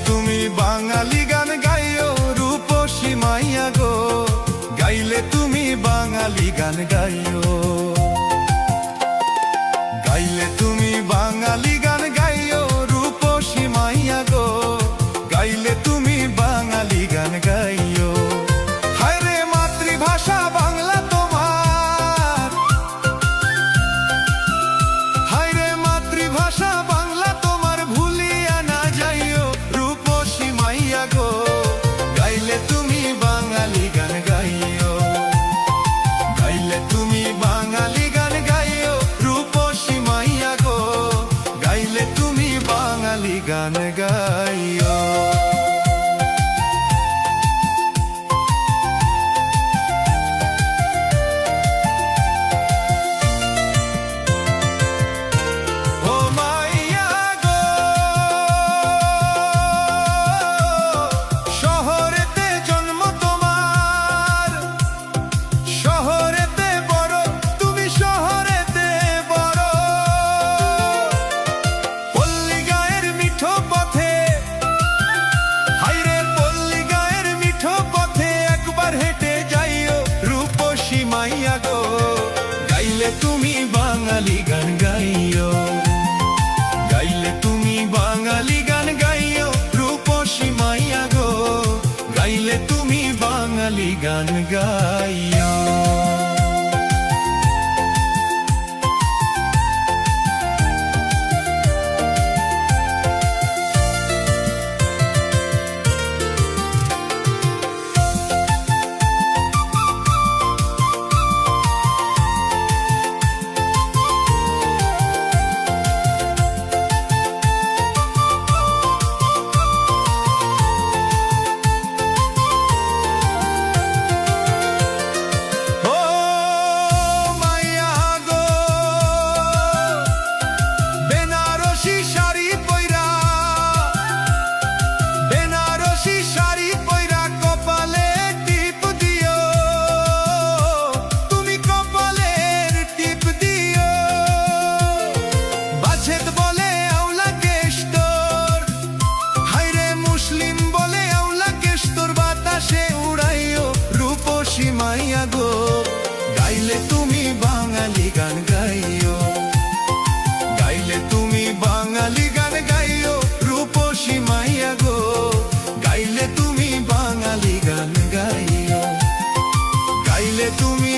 তুমি বাঙালি গান গাইও রূপসী মাইয়া গো, গাইলে তুমি বাঙালি গান গাইও, গাইলে তুমি বাঙালি গান গাইও রূপসী মাইয়া গো, গাইলে তুমি বাঙালি গান গাইও। হায় রে মাতৃভাষা বাংলা তোমার, হায় রে মাতৃভাষা বাংলা তোমার, ভুলিয়া না যাইও রূপসী মাইয়া গো, গাইলে তুমি বাঙালি গান গাইও, গাইলে তুমি বাঙালি গান গাইও রূপসী মাইয়া গো, গাইলে তুমি বাঙালি গান গাইও। মাইয়া গো, গাইলে তুমি বাঙালি গান গাইও, গাইলে তুমি বাঙালি গান গাইও রূপসী মাইয়া গো, গাইলে তুমি বাঙালি গান গাইও। মাইয়া গো, গাইলে তুমি বাঙালি গান গাইও, গাইলে তুমি বাঙালি গান গাইও রূপসী মাইয়া গো, গাইলে তুমি বাঙালি গান গাইও, গাইলে তুমি